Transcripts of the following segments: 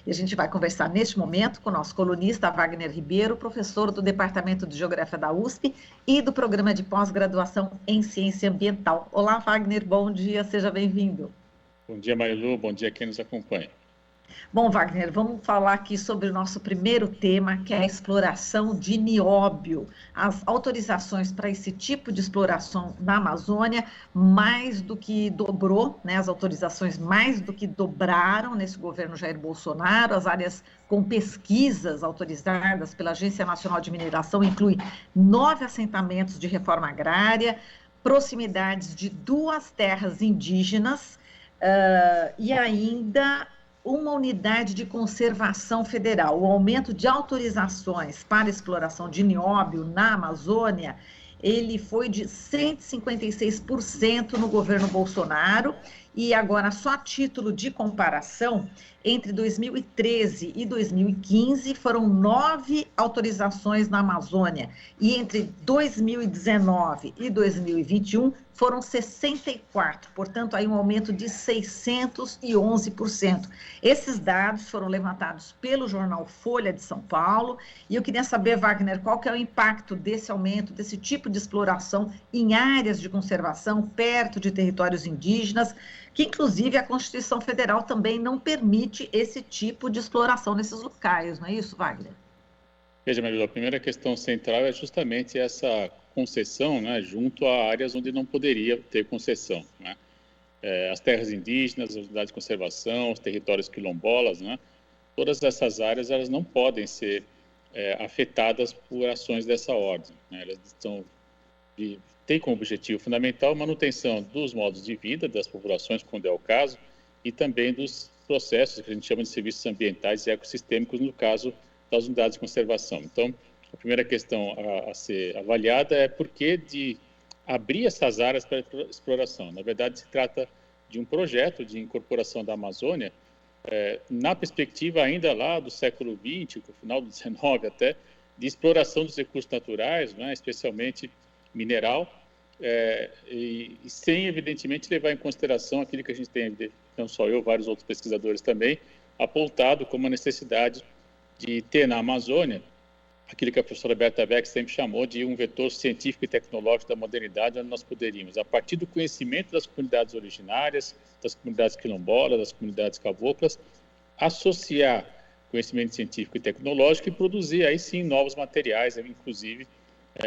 E a gente vai conversar neste momento com o nosso colunista Wagner Ribeiro, professor do Departamento de Geografia da USP e do Programa de Pós-Graduação em Ciência Ambiental. Olá, Wagner, bom dia, seja bem-vindo. Bom dia, Marilu, bom dia a quem nos acompanha. Bom, Wagner, vamos falar aqui sobre o nosso primeiro tema, que é a exploração de nióbio. As autorizações para esse tipo de exploração na Amazônia mais do que dobrou, né? As autorizações mais do que dobraram nesse governo Jair Bolsonaro. As áreas com pesquisas autorizadas pela Agência Nacional de Mineração incluem 9 assentamentos de reforma agrária, proximidades de 2 terras indígenas e ainda uma unidade de conservação federal. O aumento de autorizações para exploração de nióbio na Amazônia, ele foi de 156% no governo Bolsonaro, e agora, só a título de comparação, entre 2013 e 2015 foram 9 autorizações na Amazônia, e entre 2019 e 2021 foram 64, portanto, aí um aumento de 611%. Esses dados foram levantados pelo jornal Folha de São Paulo, e eu queria saber, Wagner, qual que é o impacto desse aumento, desse tipo de exploração em áreas de conservação, perto de territórios indígenas, que inclusive a Constituição Federal também não permite esse tipo de exploração nesses locais, não é isso, Wagner? Veja, Marilu, a primeira questão central é justamente essa concessão, né, junto a áreas onde não poderia ter concessão, né? As terras indígenas, as unidades de conservação, os territórios quilombolas, né? Todas essas áreas elas não podem ser afetadas por ações dessa ordem, né? Elas têm como objetivo fundamental a manutenção dos modos de vida das populações, quando é o caso, e também dos processos que a gente chama de serviços ambientais e ecossistêmicos, no caso das unidades de conservação. Então, a primeira questão a ser avaliada é por que de abrir essas áreas para exploração. Na verdade, se trata de um projeto de incorporação da Amazônia, na perspectiva ainda lá do século XX, no final do XIX até, de exploração dos recursos naturais, né, especialmente mineral, e sem, evidentemente, levar em consideração aquilo que a gente tem, não só eu, vários outros pesquisadores também, apontado como a necessidade de ter na Amazônia aquilo que a professora Berta Beck sempre chamou de um vetor científico e tecnológico da modernidade, onde nós poderíamos, a partir do conhecimento das comunidades originárias, das comunidades quilombolas, das comunidades caboclas, associar conhecimento científico e tecnológico e produzir aí sim novos materiais, inclusive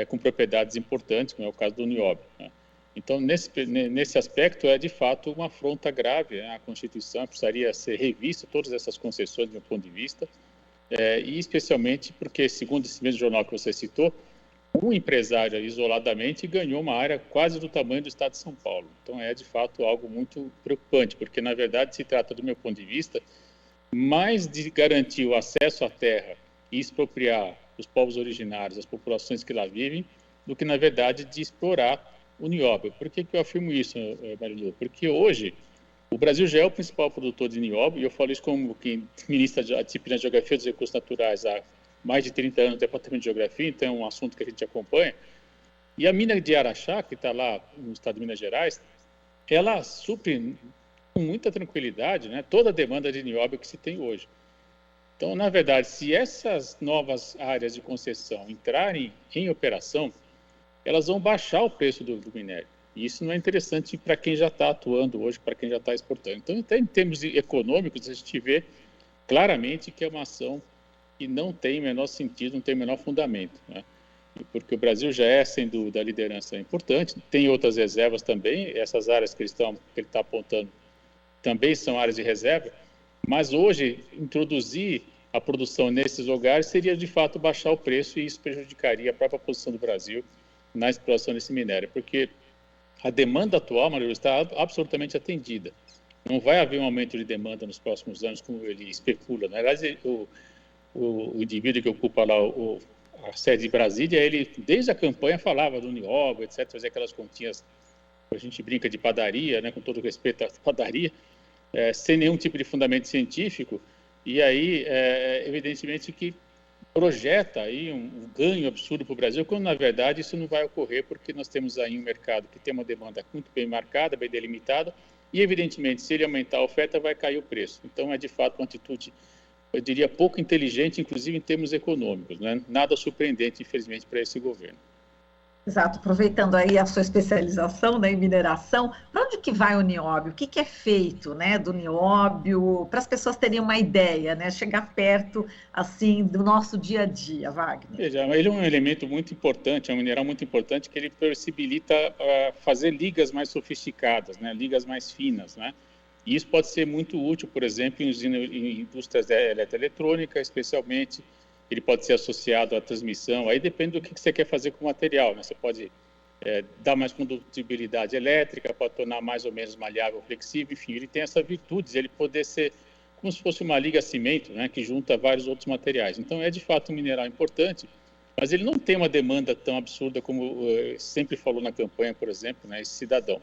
com propriedades importantes, como é o caso do nióbio, né? Então, nesse aspecto, é de fato uma afronta grave, né? A Constituição precisaria ser revista, todas essas concessões, do meu ponto de vista, e especialmente porque, segundo esse mesmo jornal que você citou, um empresário isoladamente ganhou uma área quase do tamanho do estado de São Paulo. Então, é de fato algo muito preocupante, porque, na verdade, se trata, do meu ponto de vista, mais de garantir o acesso à terra e expropriar os povos originários, as populações que lá vivem, do que, na verdade, de explorar o nióbio. Por que eu afirmo isso, Marilu? Porque hoje o Brasil já é o principal produtor de nióbio, e eu falo isso como quem ministra a disciplina de Geografia dos Recursos Naturais há mais de 30 anos no Departamento de Geografia, então é um assunto que a gente acompanha. E a mina de Araxá, que está lá no estado de Minas Gerais, ela supre com muita tranquilidade, né, toda a demanda de nióbio que se tem hoje. Então, na verdade, se essas novas áreas de concessão entrarem em operação, elas vão baixar o preço do minério. E isso não é interessante para quem já está atuando hoje, para quem já está exportando. Então, até em termos econômicos, a gente vê claramente que é uma ação que não tem o menor sentido, não tem o menor fundamento, né? Porque o Brasil já é, sem dúvida, a liderança importante, tem outras reservas também, essas áreas que ele está apontando também são áreas de reserva, mas hoje introduzir a produção nesses lugares seria, de fato, baixar o preço, e isso prejudicaria a própria posição do Brasil na exploração desse minério, porque a demanda atual, Maria, está absolutamente atendida. Não vai haver um aumento de demanda nos próximos anos, como ele especula, né? Aliás, o indivíduo que ocupa lá a sede de Brasília, ele, desde a campanha, falava do nióbio, etc., fazia aquelas continhas, a gente brinca de padaria, né, com todo respeito à padaria, sem nenhum tipo de fundamento científico, e aí, evidentemente, que projeta aí um ganho absurdo para o Brasil, quando, na verdade, isso não vai ocorrer, porque nós temos aí um mercado que tem uma demanda muito bem marcada, bem delimitada, e, evidentemente, se ele aumentar a oferta, vai cair o preço. Então, é, de fato, uma atitude eu diria, pouco inteligente, inclusive em termos econômicos, né? Nada surpreendente, infelizmente, para esse governo. Exato, aproveitando aí a sua especialização, né, em mineração, para onde que vai o nióbio? O que que é feito, né, do nióbio, para as pessoas terem uma ideia, né, chegar perto, assim, do nosso dia a dia, Wagner? Veja, ele é um elemento muito importante, é um mineral muito importante que ele possibilita fazer ligas mais sofisticadas, né, ligas mais finas, né, e isso pode ser muito útil, por exemplo, em indústrias eletroeletrônica, especialmente. Ele pode ser associado à transmissão, aí depende do que você quer fazer com o material, né? Você pode dar mais condutibilidade elétrica, pode tornar mais ou menos maleável, flexível, enfim, ele tem essas virtudes, ele poder ser como se fosse uma liga cimento, né, que junta vários outros materiais. Então, é de fato um mineral importante, mas ele não tem uma demanda tão absurda como sempre falou na campanha, por exemplo, né, esse cidadão.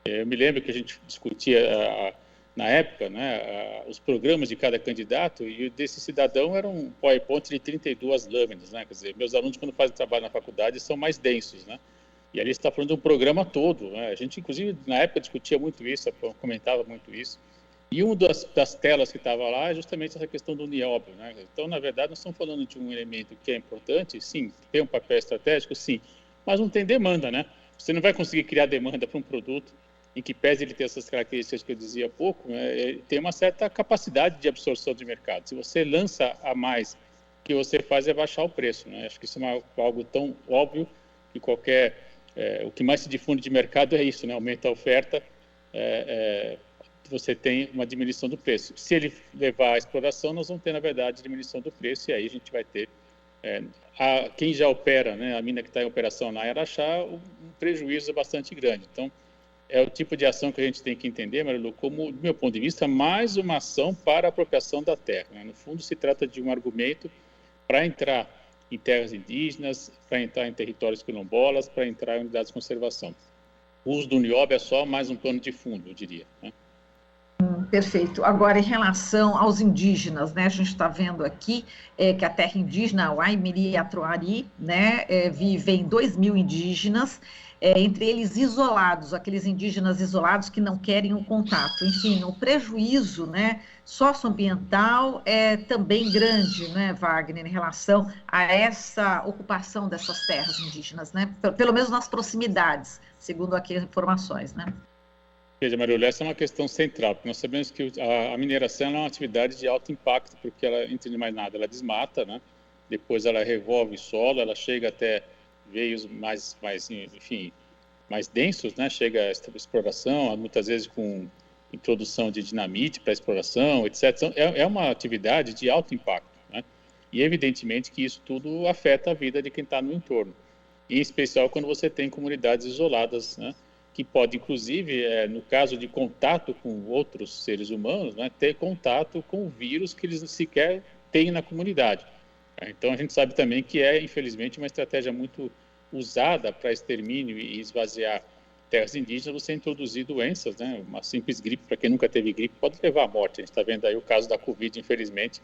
Eu me lembro que a gente discutia na época, né, os programas de cada candidato, e desse cidadão era um PowerPoint de 32 lâminas, né? Quer dizer, meus alunos, quando fazem trabalho na faculdade, são mais densos, né? E ali está falando de um programa todo, né? A gente, inclusive, na época discutia muito isso, comentava muito isso. E uma das telas que estava lá é justamente essa questão do nióbio, né? Então, na verdade, nós estamos falando de um elemento que é importante, sim, tem um papel estratégico, sim, mas não tem demanda, né? Você não vai conseguir criar demanda para um produto em que pese ele ter essas características que eu dizia há pouco, né, tem uma certa capacidade de absorção de mercado. Se você lança a mais, o que você faz é baixar o preço, né? Acho que isso é algo tão óbvio que o que mais se difunde de mercado é isso, né? Aumenta a oferta, você tem uma diminuição do preço. Se ele levar à exploração, nós vamos ter, na verdade, diminuição do preço, e aí a gente vai ter, quem já opera, né, a mina que está em operação na Araxá, um prejuízo bastante grande. Então, é o tipo de ação que a gente tem que entender, Marilu, como, do meu ponto de vista, mais uma ação para a apropriação da terra, né? No fundo, se trata de um argumento para entrar em terras indígenas, para entrar em territórios quilombolas, para entrar em unidades de conservação. O uso do nióbio é só mais um pano de fundo, eu diria, né? Perfeito. Agora, em relação aos indígenas, né, a gente está vendo aqui que a terra indígena, o Aimiri e Atuari, né, vivem 2.000 indígenas, entre eles isolados, aqueles indígenas isolados que não querem o contato. Enfim, o prejuízo, né, socioambiental é também grande, né, Wagner, em relação a essa ocupação dessas terras indígenas, né, pelo menos nas proximidades, segundo aqui as informações, né? Veja, Marilu, essa é uma questão central, porque nós sabemos que a mineração é uma atividade de alto impacto, porque ela, antes de mais nada, ela desmata, né? Depois ela revolve o solo, ela chega até veios enfim, mais densos, né? Chega a exploração, muitas vezes com introdução de dinamite para exploração, etc. Então, é uma atividade de alto impacto, né? E evidentemente que isso tudo afeta a vida de quem está no entorno, em especial quando você tem comunidades isoladas, né? Que pode, inclusive, no caso de contato com outros seres humanos, né, ter contato com o vírus que eles sequer têm na comunidade. Então, a gente sabe também que infelizmente, uma estratégia muito usada para extermínio e esvaziar terras indígenas, você introduzir doenças, né? Uma simples gripe, para quem nunca teve gripe, pode levar à morte. A gente está vendo aí o caso da Covid, infelizmente,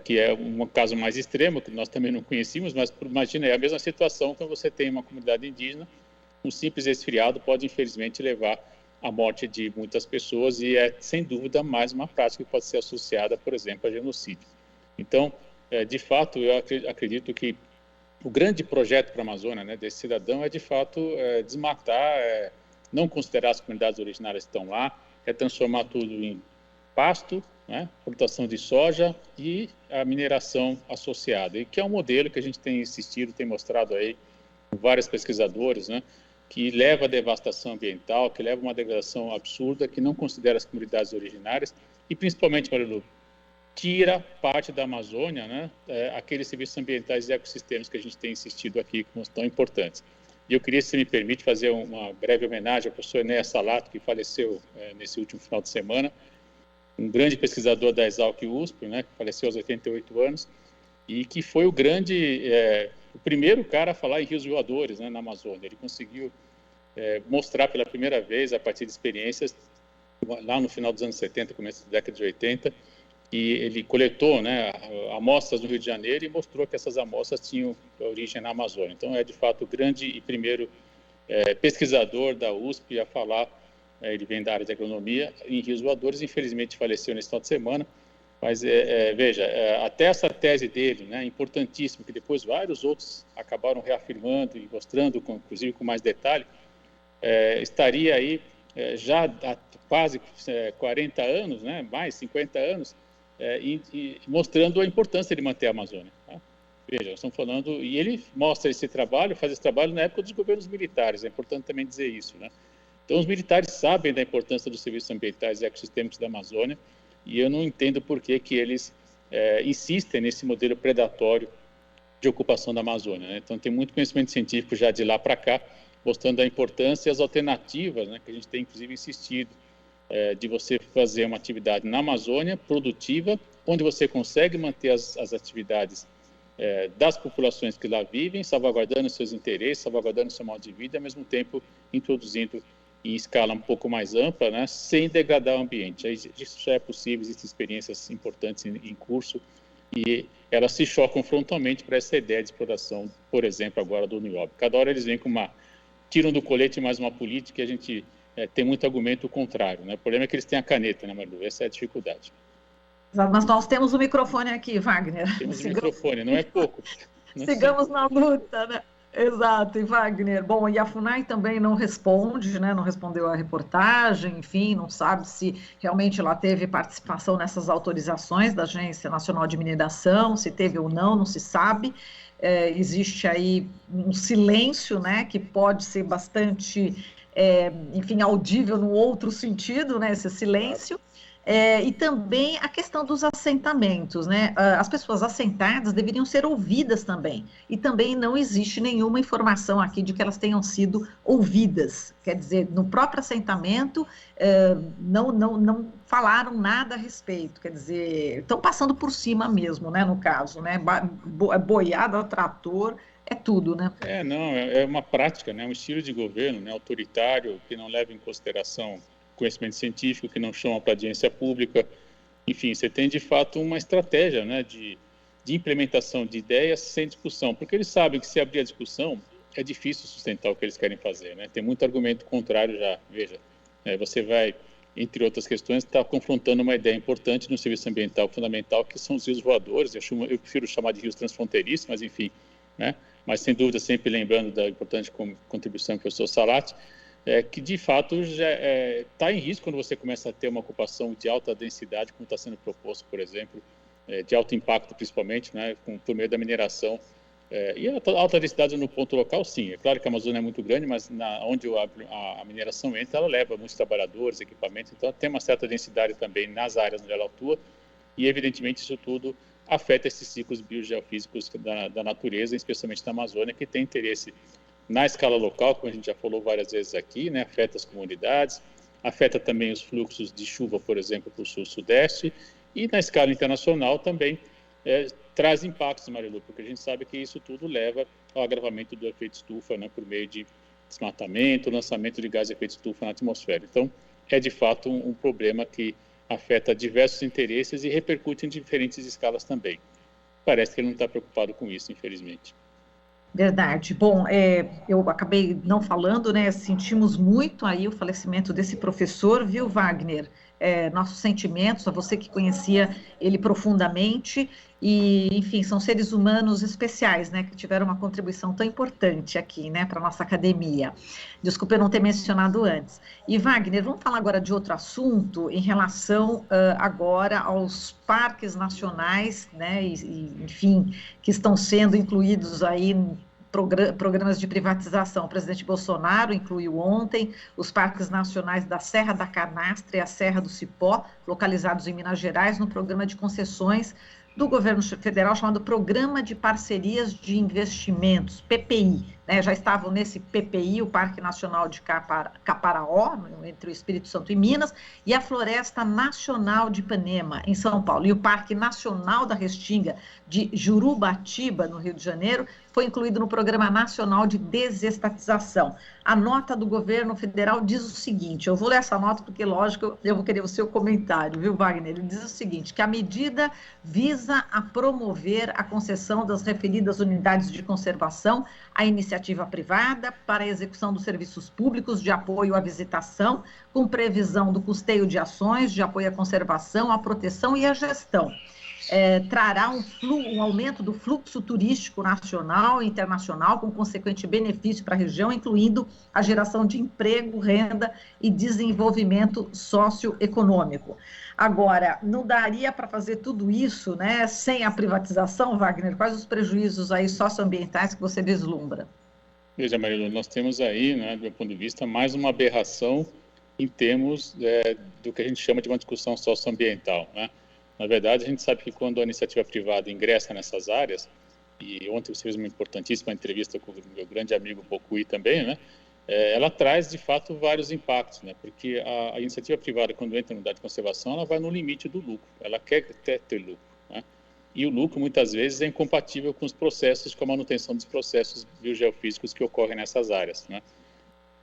que é um caso mais extremo, que nós também não conhecíamos, mas imagina, é a mesma situação quando você tem uma comunidade indígena. Um simples resfriado pode, infelizmente, levar à morte de muitas pessoas e sem dúvida, mais uma prática que pode ser associada, por exemplo, a genocídio. Então, de fato, eu acredito que o grande projeto para a Amazônia, né, desse cidadão é, de fato, desmatar, não considerar as comunidades originárias que estão lá, transformar tudo em pasto, né, plantação de soja e a mineração associada, e que é um modelo que a gente tem insistido, tem mostrado aí com vários pesquisadores, né, que leva à devastação ambiental, que leva a uma degradação absurda, que não considera as comunidades originárias e, principalmente, Marilu, tira parte da Amazônia, né, aqueles serviços ambientais e ecossistemas que a gente tem insistido aqui como tão importantes. E eu queria, se me permite, fazer uma breve homenagem ao professor Enéas Salato, que faleceu nesse último final de semana, um grande pesquisador da Exalc USP, né, que faleceu aos 88 anos, e que foi o primeiro cara a falar em rios voadores, né, na Amazônia. Ele conseguiu mostrar pela primeira vez, a partir de experiências, lá no final dos anos 70, começo da década de 80, e ele coletou, né, amostras no Rio de Janeiro e mostrou que essas amostras tinham origem na Amazônia. Então, é de fato o grande e primeiro pesquisador da USP a falar, ele vem da área de agronomia, em rios voadores. Infelizmente faleceu nesse final de semana, Mas, veja, até essa tese dele, né, importantíssima, que depois vários outros acabaram reafirmando e mostrando, inclusive com mais detalhe, estaria aí já há quase 40 anos, né, mais 50 anos, e mostrando a importância de manter a Amazônia. Tá? Veja, nós estamos falando, e ele mostra esse trabalho, faz esse trabalho na época dos governos militares, é importante também dizer isso, né? Então, os militares sabem da importância dos serviços ambientais e ecossistêmicos da Amazônia, e eu não entendo por que eles insistem nesse modelo predatório de ocupação da Amazônia. Né? Então, tem muito conhecimento científico já de lá para cá, mostrando a importância e as alternativas, né, que a gente tem, inclusive, insistido, de você fazer uma atividade na Amazônia produtiva, onde você consegue manter as atividades das populações que lá vivem, salvaguardando seus interesses, salvaguardando seu modo de vida, ao mesmo tempo introduzindo em escala um pouco mais ampla, né, sem degradar o ambiente. Isso já é possível, existem experiências importantes em curso, e elas se chocam frontalmente para essa ideia de exploração, por exemplo, agora do nióbio. Cada hora eles vêm com tiram do colete mais uma política, e a gente tem muito argumento contrário. Né? O problema é que eles têm a caneta, né, Marilu? Essa é a dificuldade. Mas nós temos o microfone aqui, Wagner. Temos o microfone, não é pouco. Sigamos na luta, né? Exato, e Wagner, bom, e a FUNAI também não responde, né, não respondeu à reportagem, enfim, não sabe se realmente ela teve participação nessas autorizações da Agência Nacional de Mineração, se teve ou não se sabe, existe aí um silêncio, né, que pode ser bastante, enfim, audível no outro sentido, né, esse silêncio. E também a questão dos assentamentos, né? As pessoas assentadas deveriam ser ouvidas também, e também não existe nenhuma informação aqui de que elas tenham sido ouvidas, quer dizer, no próprio assentamento não falaram nada a respeito, quer dizer, estão passando por cima mesmo, né, no caso, né? Boiada, trator, é tudo, né? Não, é uma prática, né? Um estilo de governo, né, autoritário, que não leva em consideração conhecimento científico, que não chama para audiência pública. Enfim, você tem de fato uma estratégia, né, de implementação de ideias sem discussão, porque eles sabem que se abrir a discussão é difícil sustentar o que eles querem fazer, né? Tem muito argumento contrário já. Veja, você vai, entre outras questões, estar confrontando uma ideia importante no serviço ambiental fundamental, que são os rios voadores. Eu prefiro chamar de rios transfronteiriços, mas enfim, né? Mas sem dúvida sempre lembrando da importante contribuição do professor Salati, que de fato já está em risco quando você começa a ter uma ocupação de alta densidade, como está sendo proposto, por exemplo, de alto impacto principalmente, né, por meio da mineração. E a alta densidade no ponto local, sim. É claro que a Amazônia é muito grande, mas onde a mineração entra, ela leva muitos trabalhadores, equipamentos, então tem uma certa densidade também nas áreas onde ela atua, e evidentemente isso tudo afeta esses ciclos biogeofísicos da natureza, especialmente na Amazônia, que tem interesse na escala local, como a gente já falou várias vezes aqui, né, afeta as comunidades, afeta também os fluxos de chuva, por exemplo, para o sul-sudeste, e na escala internacional também traz impactos, Marilu, porque a gente sabe que isso tudo leva ao agravamento do efeito estufa, né, por meio de desmatamento, lançamento de gás de efeito estufa na atmosfera. Então, é de fato um problema que afeta diversos interesses e repercute em diferentes escalas também. Parece que ele não está preocupado com isso, infelizmente. Verdade. Bom, eu acabei não falando, né? Sentimos muito aí o falecimento desse professor, viu, Wagner? Nossos sentimentos, a você que conhecia ele profundamente, e, enfim, são seres humanos especiais, né? Que tiveram uma contribuição tão importante aqui, né? Para a nossa academia. Desculpa eu não ter mencionado antes. E, Wagner, vamos falar agora de outro assunto em relação agora aos parques nacionais, né? Enfim, que estão sendo incluídos aí programas de privatização. O presidente Bolsonaro incluiu ontem os parques nacionais da Serra da Canastra e a Serra do Cipó, localizados em Minas Gerais, no programa de concessões do governo federal chamado Programa de Parcerias de Investimentos, PPI. Né? Já estavam nesse PPI o Parque Nacional de Caparaó, entre o Espírito Santo e Minas, e a Floresta Nacional de Ipanema, em São Paulo. E o Parque Nacional da Restinga de Jurubatiba, no Rio de Janeiro, foi incluído no Programa Nacional de Desestatização. A nota do governo federal diz o seguinte, eu vou ler essa nota porque, lógico, eu vou querer o seu comentário, viu, Wagner? Ele diz o seguinte, que a medida visa a promover a concessão das referidas unidades de conservação à iniciativa privada para a execução dos serviços públicos de apoio à visitação, com previsão do custeio de ações de apoio à conservação, à proteção e à gestão. Trará um aumento do fluxo turístico nacional e internacional, com consequente benefício para a região, incluindo a geração de emprego, renda e desenvolvimento socioeconômico. Agora, não daria para fazer tudo isso, né, sem a privatização, Wagner? Quais os prejuízos aí socioambientais que você vislumbra? Veja, Marilu, nós temos aí, né, do meu ponto de vista, mais uma aberração em termos do que a gente chama de uma discussão socioambiental, né? Na verdade, a gente sabe que quando a iniciativa privada ingressa nessas áreas, e ontem você fez uma importantíssima entrevista com o meu grande amigo Bocui também, né? Ela traz, de fato, vários impactos, né? Porque a iniciativa privada, quando entra na unidade de conservação, ela vai no limite do lucro, ela quer ter lucro, né? E o lucro, muitas vezes, é incompatível com os processos, com a manutenção dos processos biogeofísicos que ocorrem nessas áreas, né?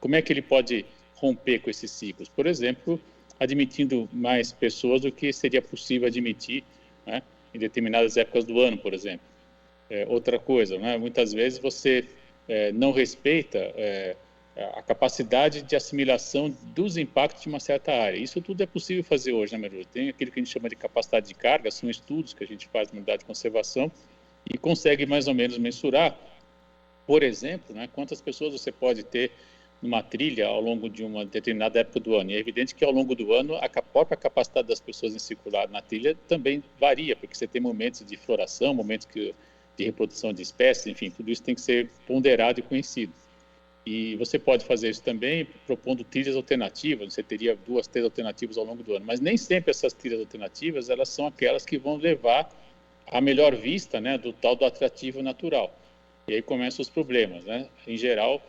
Como é que ele pode romper com esses ciclos? Por exemplo, admitindo mais pessoas do que seria possível admitir, né, em determinadas épocas do ano, por exemplo. Outra coisa, né, muitas vezes você não respeita a capacidade de assimilação dos impactos de uma certa área. Isso tudo é possível fazer hoje, né, Marilu? Tem aquilo que a gente chama de capacidade de carga, são estudos que a gente faz na unidade de conservação e consegue mais ou menos mensurar, por exemplo, né, quantas pessoas você pode ter numa trilha ao longo de uma determinada época do ano. E é evidente que ao longo do ano a própria capacidade das pessoas em circular na trilha também varia, porque você tem momentos de floração, momentos de reprodução de espécies, enfim, tudo isso tem que ser ponderado e conhecido. E você pode fazer isso também propondo trilhas alternativas, você teria 2, 3 alternativas ao longo do ano, mas nem sempre essas trilhas alternativas, elas são aquelas que vão levar à melhor vista, né, do tal do atrativo natural. E aí começam os problemas, né? Em geral,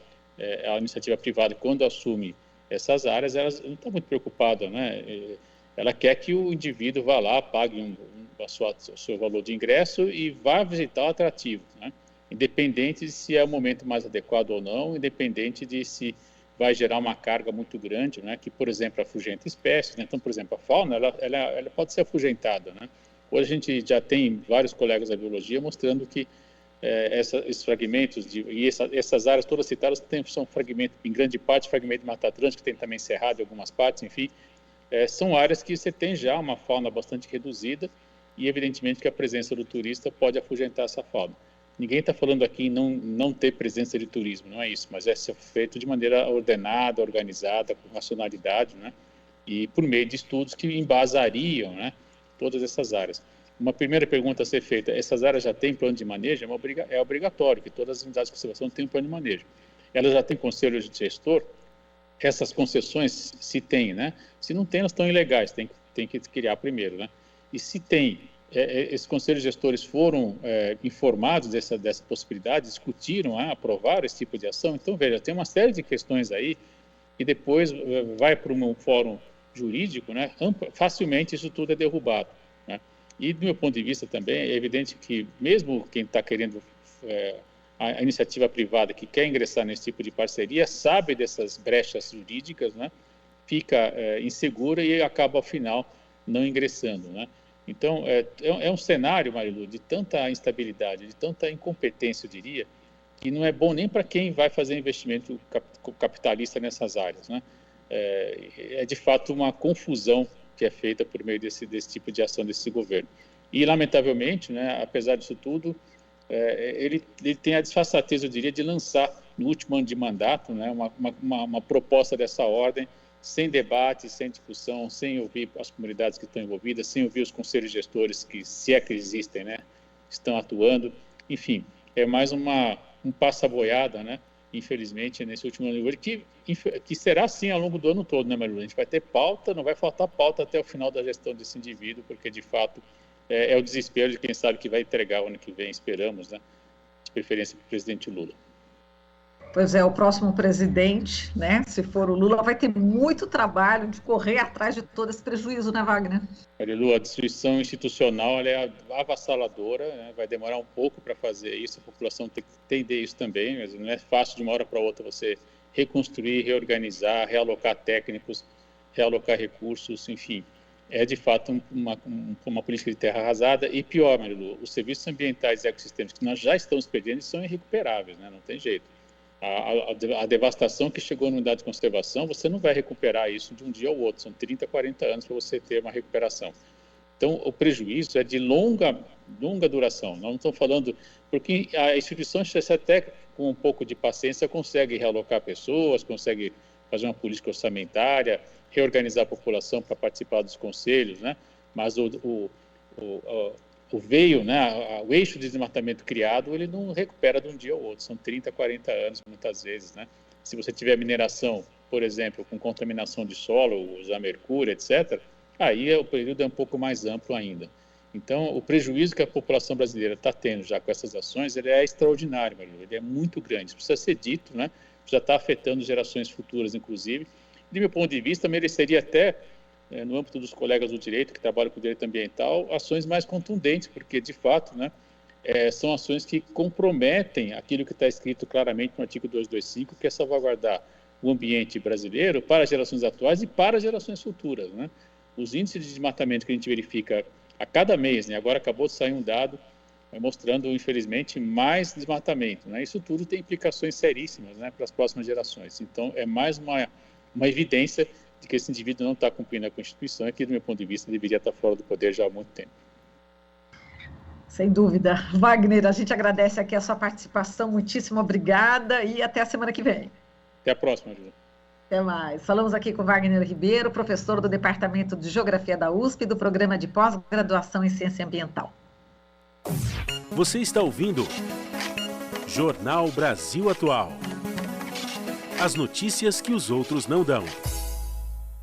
a iniciativa privada, quando assume essas áreas, ela não está muito preocupada, né? Ela quer que o indivíduo vá lá, pague o seu valor de ingresso e vá visitar o atrativo, né? Independente de se é o momento mais adequado ou não, independente de se vai gerar uma carga muito grande, né? Que, por exemplo, afugenta espécies, né? Então, por exemplo, a fauna, ela pode ser afugentada, né? Hoje a gente já tem vários colegas da biologia mostrando que esses fragmentos e essas áreas todas citadas são fragmentos, em grande parte, fragmento de Mata Atlântica, tem também cerrado em algumas partes, enfim, são áreas que você tem já uma fauna bastante reduzida e, evidentemente, que a presença do turista pode afugentar essa fauna. Ninguém está falando aqui em não ter presença de turismo, não é isso, mas ser feito de maneira ordenada, organizada, com racionalidade, né? E por meio de estudos que embasariam, né, todas essas áreas. Uma primeira pergunta a ser feita, essas áreas já têm plano de manejo? É obrigatório que todas as unidades de conservação tenham plano de manejo. Elas já têm conselho de gestor? Essas concessões, se tem, né? Se não tem, elas estão ilegais, tem que criar primeiro, né? E se tem, esses conselhos gestores foram informados dessa possibilidade, discutiram, aprovaram esse tipo de ação? Então, veja, tem uma série de questões aí e depois vai para um fórum jurídico, né? Facilmente isso tudo é derrubado, né? E, do meu ponto de vista também, é evidente que mesmo quem está querendo, a iniciativa privada que quer ingressar nesse tipo de parceria, sabe dessas brechas jurídicas, né? Fica insegura e acaba, ao final, não ingressando, né? Então, é um cenário, Marilu, de tanta instabilidade, de tanta incompetência, eu diria, que não é bom nem para quem vai fazer investimento capitalista nessas áreas, né? De fato, uma confusão que é feita por meio desse tipo de ação desse governo. E, lamentavelmente, né, apesar disso tudo, ele tem a desfaçatez, eu diria, de lançar, no último ano de mandato, né, uma proposta dessa ordem, sem debate, sem discussão, sem ouvir as comunidades que estão envolvidas, sem ouvir os conselhos gestores que, se é que existem, né, estão atuando. Enfim, é mais um passa-boiada, né, infelizmente, nesse último ano de governo, que será assim ao longo do ano todo, né, Marilu? A gente vai ter pauta, não vai faltar pauta até o final da gestão desse indivíduo, porque, de fato, é o desespero de quem sabe que vai entregar o ano que vem, esperamos, né, de preferência para o presidente Lula. Pois é, o próximo presidente, né, se for o Lula, vai ter muito trabalho de correr atrás de todo esse prejuízo, né, Wagner? Marilu, a destruição institucional ela é avassaladora, né? Vai demorar um pouco para fazer isso, a população tem que entender isso também, mas não é fácil de uma hora para outra você reconstruir, reorganizar, realocar técnicos, realocar recursos, enfim. É, de fato, uma política de terra arrasada. E pior, Marilu, os serviços ambientais e ecossistemas que nós já estamos perdendo são irrecuperáveis, né? Não tem jeito. A devastação que chegou na unidade de conservação, você não vai recuperar isso de um dia ao outro. São 30, 40 anos para você ter uma recuperação. Então, o prejuízo é de longa duração. Nós não estamos falando... Porque a instituição, até com um pouco de paciência, consegue realocar pessoas, consegue fazer uma política orçamentária, reorganizar a população para participar dos conselhos, né? Mas o veio, né? O eixo de desmatamento criado, ele não recupera de um dia ao outro. São 30, 40 anos, muitas vezes, né? Se você tiver mineração, por exemplo, com contaminação de solo, usar mercúrio, etc., aí o período é um pouco mais amplo ainda. Então, o prejuízo que a população brasileira está tendo já com essas ações, ele é extraordinário, Marilu, ele é muito grande. Isso precisa ser dito, né? Já está afetando gerações futuras, inclusive. De meu ponto de vista, mereceria até, no âmbito dos colegas do direito, que trabalham com o direito ambiental, ações mais contundentes, porque, de fato, né, são ações que comprometem aquilo que está escrito claramente no artigo 225, que é salvaguardar o ambiente brasileiro para as gerações atuais e para as gerações futuras, né? Os índices de desmatamento que a gente verifica a cada mês, né? Agora acabou de sair um dado mostrando, infelizmente, mais desmatamento, né? Isso tudo tem implicações seríssimas, né, para as próximas gerações. Então, é mais uma evidência de que esse indivíduo não está cumprindo a Constituição e que, do meu ponto de vista, deveria estar fora do poder já há muito tempo. Sem dúvida. Wagner, a gente agradece aqui a sua participação, muitíssimo obrigada e até a semana que vem. Até a próxima, Júlia. Até mais. Falamos aqui com Wagner Ribeiro, professor do Departamento de Geografia da USP e do Programa de Pós-Graduação em Ciência Ambiental. Você está ouvindo Jornal Brasil Atual. As notícias que os outros não dão.